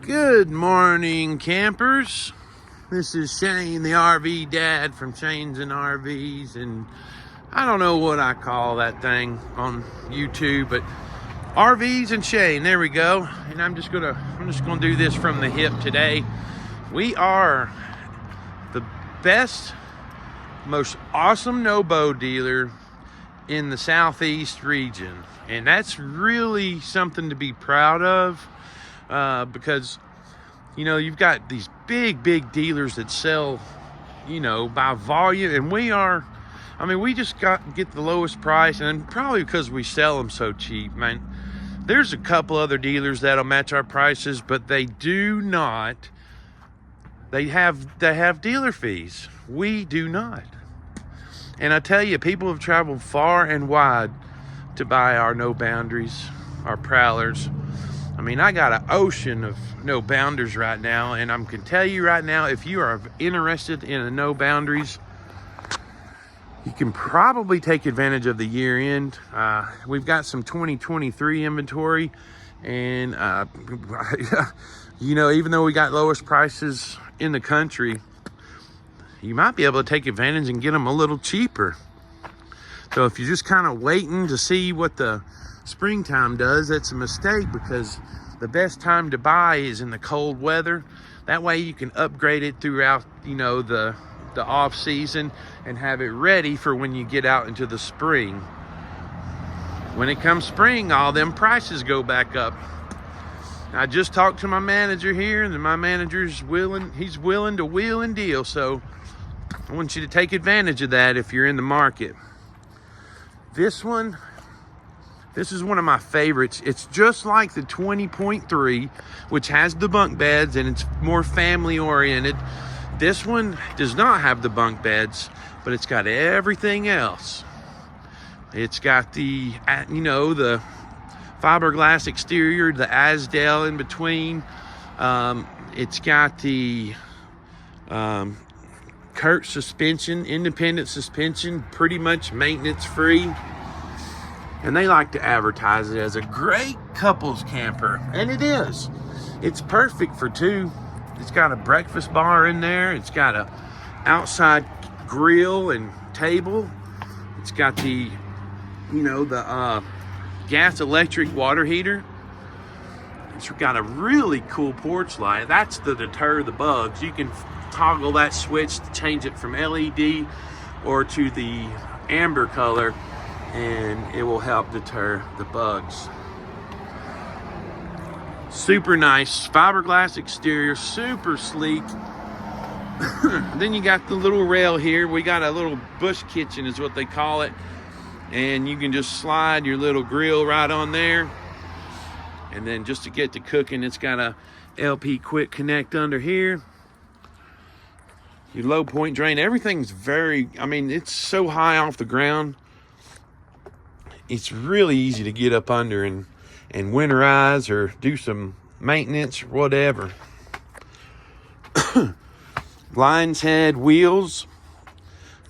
Good morning, campers. This is Shane, the RV dad from Shane's and RVs, and I don't know what I call that thing on YouTube, but RVs and Shane, there we go. And I'm just gonna do this from the hip today. We are the best, most awesome no-bow dealer in the Southeast region, and that's really something to be proud of. Because you've got these big dealers that sell by volume, and we just get the lowest price, and probably because we sell them so cheap, man. There's a couple other dealers that'll match our prices, but they do not. They have dealer fees. We do not. And I tell you, people have traveled far and wide to buy our No Boundaries, our Prowlers. I mean, I got an ocean of No Boundaries right now, and I can tell you right now, if you are interested in a No Boundaries, you can probably take advantage of the year end. We've got some 2023 inventory, and even though we got lowest prices in the country, you might be able to take advantage and get them a little cheaper. So if you're just kind of waiting to see what the springtime does, that's a mistake, because the best time to buy is in the cold weather. That way you can upgrade it throughout the off season and have it ready for when you get out into the spring. When it comes spring, all them prices go back up. I just talked to my manager here, and my manager's he's willing to wheel and deal, so I want you to take advantage of that if you're in the market. This is one of my favorites. It's just like the 20.3, which has the bunk beds, and it's more family oriented. This one does not have the bunk beds, but it's got everything else. It's got the fiberglass exterior, the Asdale in between. It's got the Kurt suspension, independent suspension, pretty much maintenance free. And they like to advertise it as a great couples camper, and it is. It's perfect for two. It's got a breakfast bar in there. It's got a outside grill and table. It's got the gas electric water heater. It's got a really cool porch light. That's to deter the bugs. You can toggle that switch to change it from LED or to the amber color, and it will help deter the bugs. Super nice fiberglass exterior, super sleek. Then you got the little rail here. We got a little bush kitchen is what they call it, and you can just slide your little grill right on there. And then just to get to cooking, it's got a LP quick connect under here. Your low point drain, everything's it's so high off the ground. It's really easy to get up under and winterize or do some maintenance or whatever. Lion's Head wheels.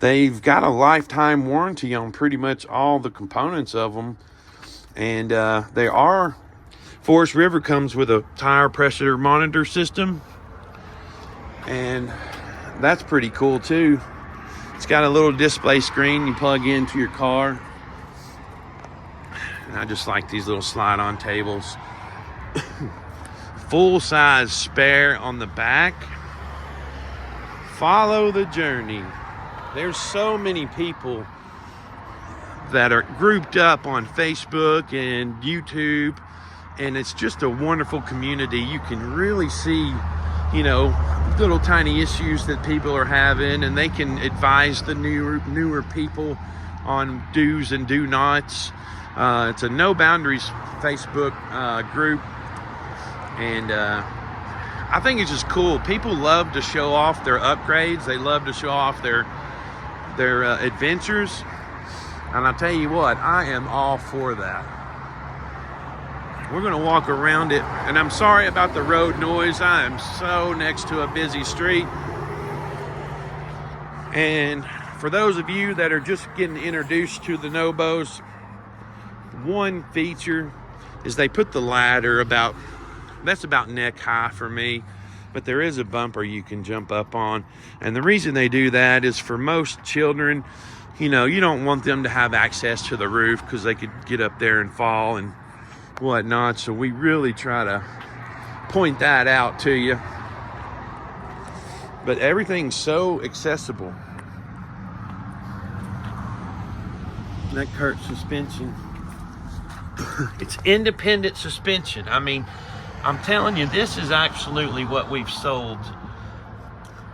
They've got a lifetime warranty on pretty much all the components of them. And Forest River comes with a tire pressure monitor system. And that's pretty cool too. It's got a little display screen you plug into your car. I just like these little slide-on tables. Full-size spare on the back. Follow the journey. There's so many people that are grouped up on Facebook and YouTube, and it's just a wonderful community. You can really see, little tiny issues that people are having, and they can advise the newer people on do's and do nots. It's a No Boundaries Facebook group, and I think it's just cool. People love to show off their upgrades. They love to show off their adventures, and I'll tell you what, I am all for that. We're going to walk around it, and I'm sorry about the road noise. I am so next to a busy street, and for those of you that are just getting introduced to the No-Bows, one feature is they put the ladder about that's about neck high for me. But there is a bumper you can jump up on. And the reason they do that is for most children, you know, you don't want them to have access to the roof because they could get up there and fall and whatnot. So we really try to point that out to you. But everything's so accessible. That Kurt suspension. It's independent suspension. I mean, I'm telling you, this is absolutely what we've sold.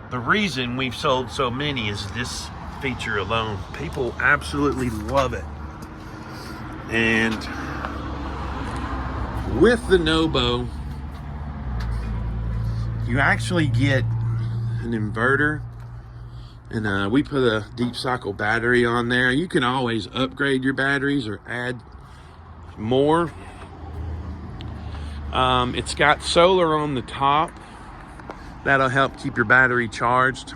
The reason we've sold so many is this feature alone. People absolutely love it. And with the Nobo, you actually get an inverter, and we put a deep cycle battery on there. You can always upgrade your batteries or add more. It's got solar on the top. That'll help keep your battery charged.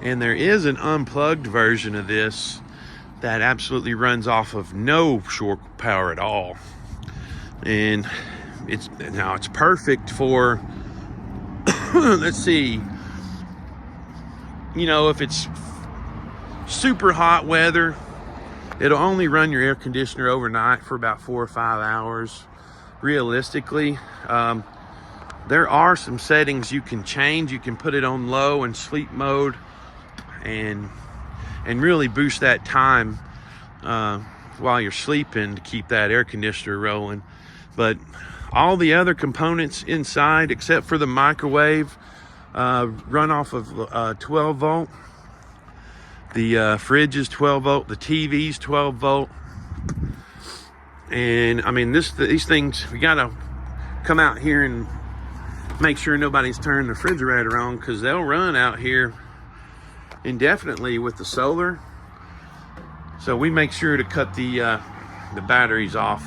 And there is an unplugged version of this that absolutely runs off of no shore power at all. And it's perfect for let's see, you know, if it's super hot weather, it'll only run your air conditioner overnight for about 4 or 5 hours. Realistically, there are some settings you can change. You can put it on low and sleep mode and really boost that time while you're sleeping to keep that air conditioner rolling. But all the other components inside, except for the microwave, run off of 12 volt. The fridge is 12 volt. The TV's 12 volt. And I mean, these things, we gotta come out here and make sure nobody's turned the refrigerator on, because they'll run out here indefinitely with the solar. So we make sure to cut the batteries off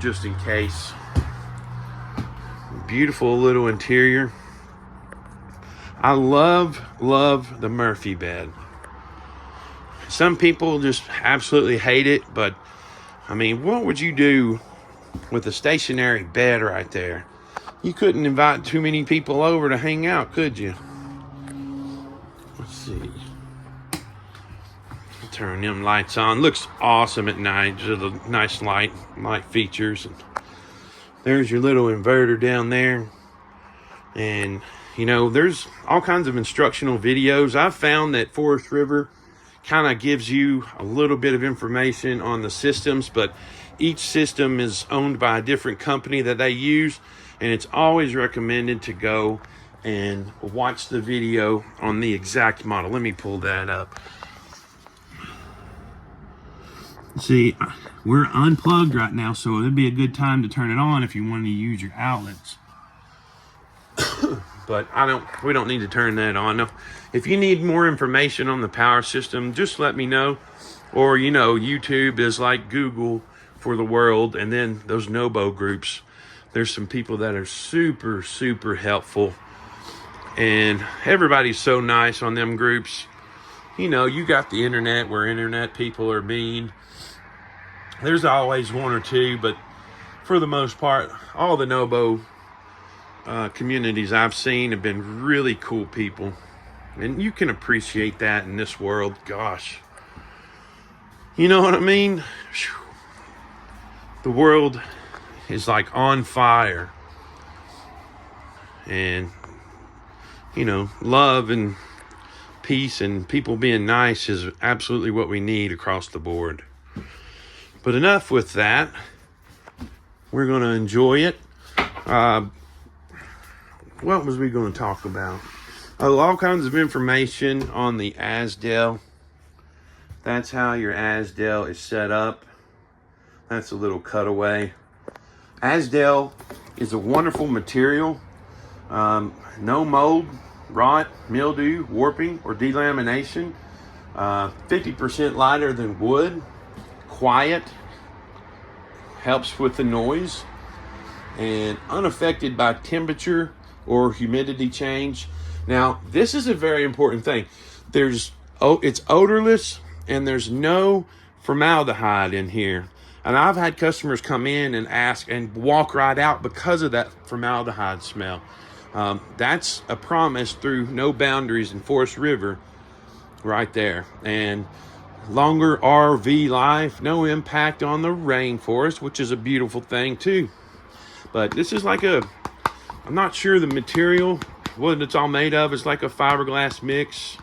just in case. Beautiful little interior. I love the Murphy bed. Some people just absolutely hate it, but I mean, what would you do with a stationary bed right there? You couldn't invite too many people over to hang out, could you? Let's see. Turn them lights on. Looks awesome at night. Just a nice light features. And there's your little inverter down there. And, you know, there's all kinds of instructional videos. I've found that Forest River kind of gives you a little bit of information on the systems, but each system is owned by a different company that they use, and it's always recommended to go and watch the video on the exact model. Let me pull that up. See, we're unplugged right now, so it'd be a good time to turn it on if you wanted to use your outlets. But we don't need to turn that on. No. If you need more information on the power system, just let me know. Or, you know, YouTube is like Google for the world. And then those Nobo groups, there's some people that are super, super helpful. And everybody's so nice on them groups. You know, you got the internet where internet people are mean. There's always one or two, but for the most part, all the Nobo communities I've seen have been really cool people, and you can appreciate that in this world. Gosh, you know what I mean? The world is like on fire, and you know, love and peace and people being nice is absolutely what we need across the board. But enough with that. We're going to enjoy it. What was we going to talk about? All kinds of information on the Asdel. That's how your Asdel is set up. That's a little cutaway. Asdel is a wonderful material. No mold, rot, mildew, warping, or delamination. 50% lighter than wood. Quiet. Helps with the noise. And unaffected by temperature or humidity change. Now, this is a very important thing. It's odorless, and there's no formaldehyde in here. And I've had customers come in and ask and walk right out because of that formaldehyde smell. That's a promise through No Boundaries in Forest River right there. And longer RV life, no impact on the rainforest, which is a beautiful thing too. But this is like I'm not sure the material, what it's all made of. It's like a fiberglass mix,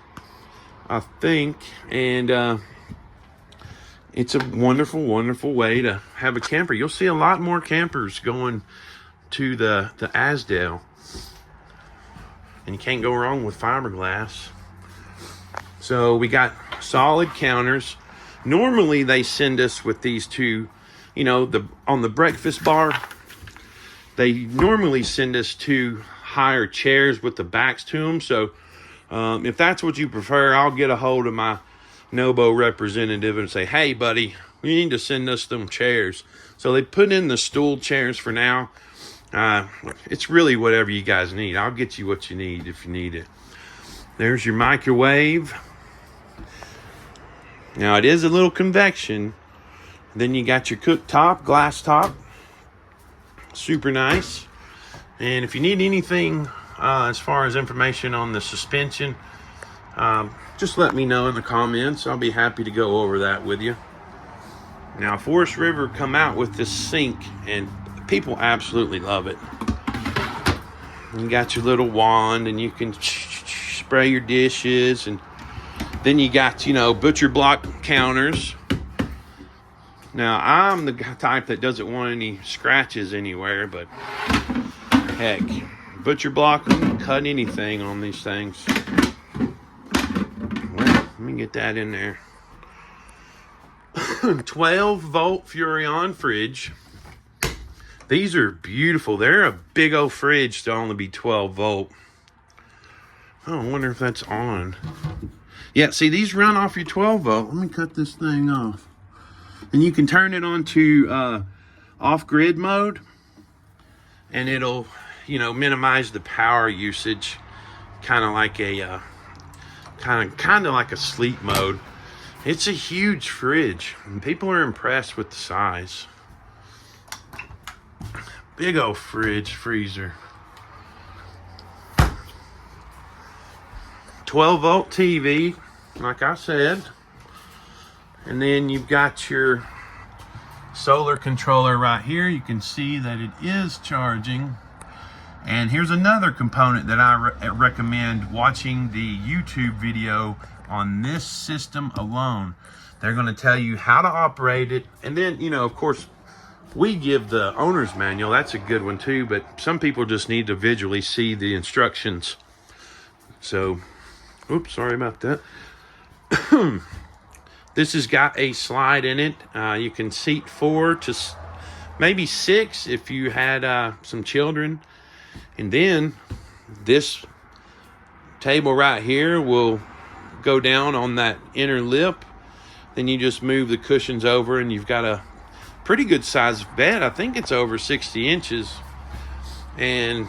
I think. And it's a wonderful, wonderful way to have a camper. You'll see a lot more campers going to the Asdale. And you can't go wrong with fiberglass. So we got solid counters. Normally they send us with these two, you know, on the breakfast bar, they normally send us two higher chairs with the backs to them. So if that's what you prefer, I'll get a hold of my Nobo representative and say, hey buddy, you need to send us them chairs. So they put in the stool chairs for now. It's really whatever you guys need. I'll get you what you need if you need it. There's your microwave. Now it is a little convection. Then you got your cooktop, glass top. Super nice. And if you need anything as far as information on the suspension, just let me know in the comments. I'll be happy to go over that with you. Now, Forest River come out with this sink, and people absolutely love it. You got your little wand, and you can spray your dishes, and then you got, you know, butcher block counters. Now, I'm the type that doesn't want any scratches anywhere, but heck, butcher block them, cut anything on these things. Let me get that in there. 12-volt Furrion fridge. These are beautiful. They're a big old fridge to only be 12 volt. Oh, I wonder if that's on. Yeah, see, these run off your 12 volt. Let me cut this thing off. And you can turn it on to off-grid mode. And it'll, you know, minimize the power usage. Kind of like a... kind of like a sleep mode. It's a huge fridge, and people are impressed with the size. Big old freezer. 12-volt TV, like I said. And then you've got your solar controller right here. You can see that it is charging. And here's another component that I recommend watching the YouTube video on this system alone. They're going to tell you how to operate it. And then, you know, of course, we give the owner's manual. That's a good one too, but some people just need to visually see the instructions. So, oops, sorry about that. This has got a slide in it. You can seat 4 to maybe 6 if you had some children. And then this table right here will go down on that inner lip. Then you just move the cushions over and you've got a pretty good sized bed. I think it's over 60 inches. And,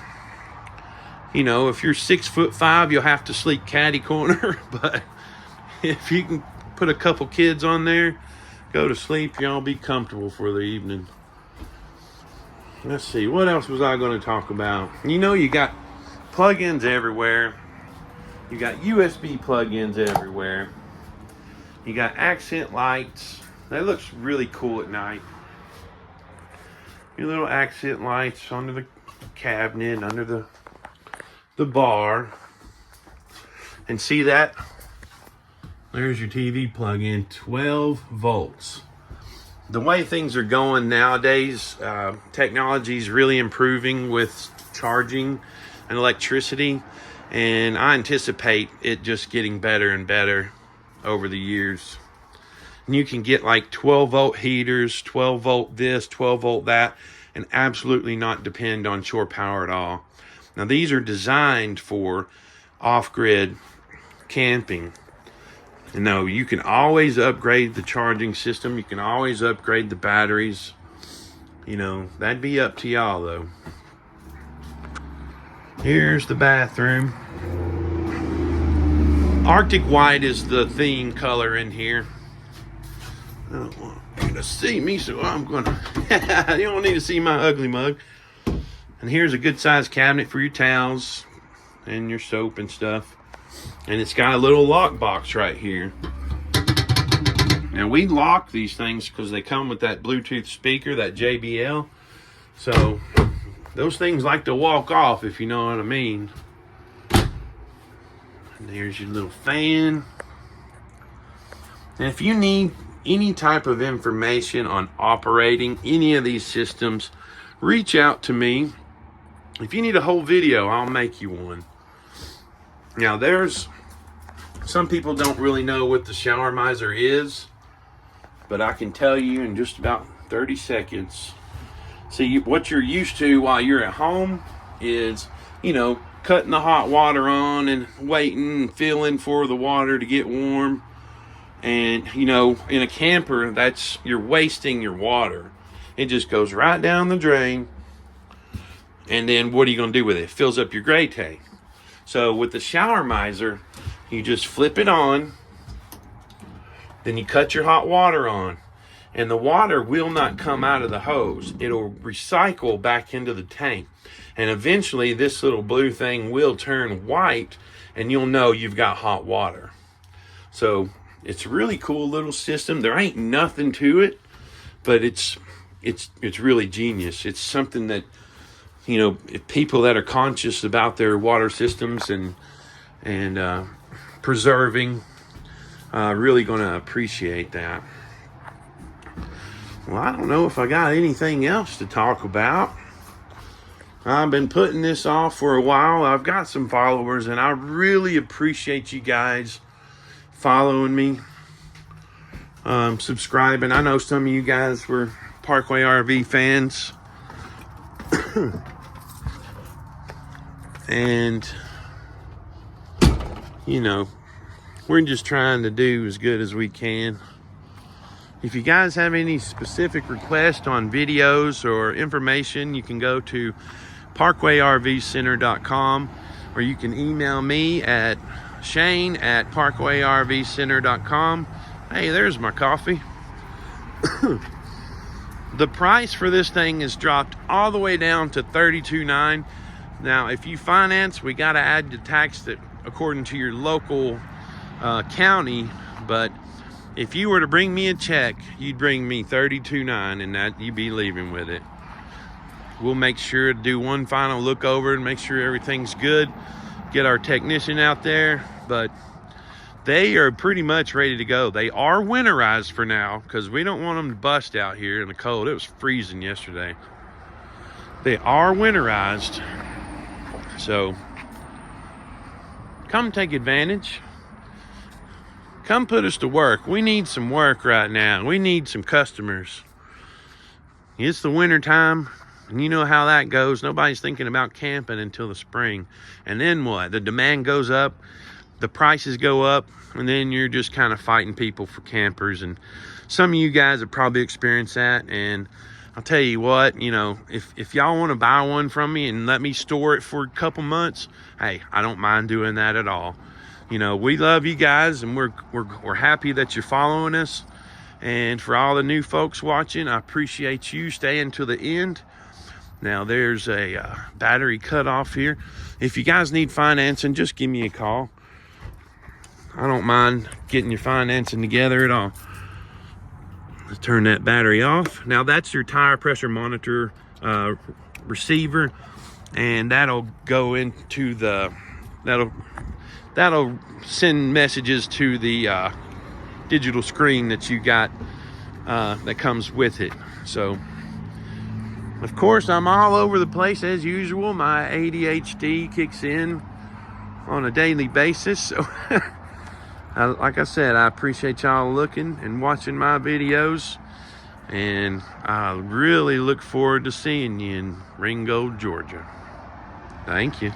you know, if you're 6'5", you'll have to sleep catty corner. But if you can put a couple kids on there, go to sleep, y'all be comfortable for the evening. Let's see, what else was I going to talk about? You know, you got plug-ins everywhere. You got USB plug-ins everywhere. You got accent lights. That looks really cool at night. Your little accent lights under the cabinet, under the bar. And see that? There's your TV plug-in, 12 volts. The way things are going nowadays, technology is really improving with charging and electricity, and I anticipate it just getting better and better over the years. And you can get like 12 volt heaters, 12 volt this, 12 volt that, and absolutely not depend on shore power at all. Now these are designed for off-grid camping. No, you can always upgrade the charging system. You can always upgrade the batteries. You know, that'd be up to y'all though. Here's the bathroom. Arctic white is the theme color in here. I don't want you to see me, so I'm gonna. You don't need to see my ugly mug. And here's a good sized cabinet for your towels and your soap and stuff. And it's got a little lock box right here. Now we lock these things because they come with that Bluetooth speaker, that JBL. So those things like to walk off, if you know what I mean. And there's your little fan. And if you need any type of information on operating any of these systems, reach out to me. If you need a whole video, I'll make you one. Now, there's some people don't really know what the shower miser is, but I can tell you in just about 30 seconds. See, what you're used to while you're at home is, you know, cutting the hot water on and waiting and feeling for the water to get warm. And, you know, in a camper, you're wasting your water. It just goes right down the drain. And then what are you going to do with it? It fills up your gray tank. So with the shower miser, you just flip it on. Then you cut your hot water on. And the water will not come out of the hose. It'll recycle back into the tank. And eventually this little blue thing will turn white and you'll know you've got hot water. So it's a really cool little system. There ain't nothing to it, but it's really genius. It's something that, you know, if people that are conscious about their water systems and preserving, really going to appreciate that. Well, I don't know if I got anything else to talk about. I've been putting this off for a while. I've got some followers, and I really appreciate you guys following me, subscribing. I know some of you guys were Parkway RV fans. And, you know, we're just trying to do as good as we can. If you guys have any specific requests on videos or information, you can go to parkwayrvcenter.com, or you can email me at shane@parkwayrvcenter.com. Hey, there's my coffee. The price for this thing is dropped all the way down to $32.9. Now, if you finance, we got to add the tax that according to your local county. But if you were to bring me a check, you'd bring me $32.9, and that you'd be leaving with it. We'll make sure to do one final look over and make sure everything's good. Get our technician out there, but they are pretty much ready to go. They are winterized for now because we don't want them to bust out here in the cold. It was freezing yesterday. They are winterized. So come take advantage. Come put us to work. We need some work right now. We need some customers. It's the winter time, and you know how that goes. Nobody's thinking about camping until the spring. And then what? The demand goes up, the prices go up, and then you're just kind of fighting people for campers. And some of you guys have probably experienced that. And I'll tell you what, you know, if y'all want to buy one from me and let me store it for a couple months, hey, I don't mind doing that at all. You know, we love you guys, and we're happy that you're following us. And for all the new folks watching, I appreciate you staying to the end. Now, there's a battery cutoff here. If you guys need financing, just give me a call. I don't mind getting your financing together at all. Let's turn that battery off. Now, that's your tire pressure monitor receiver, and that'll go into the that'll send messages to the digital screen that you got that comes with it. So, of course, I'm all over the place as usual. My ADHD kicks in on a daily basis. So, like I said, I appreciate y'all looking and watching my videos. And I really look forward to seeing you in Ringgold, Georgia. Thank you.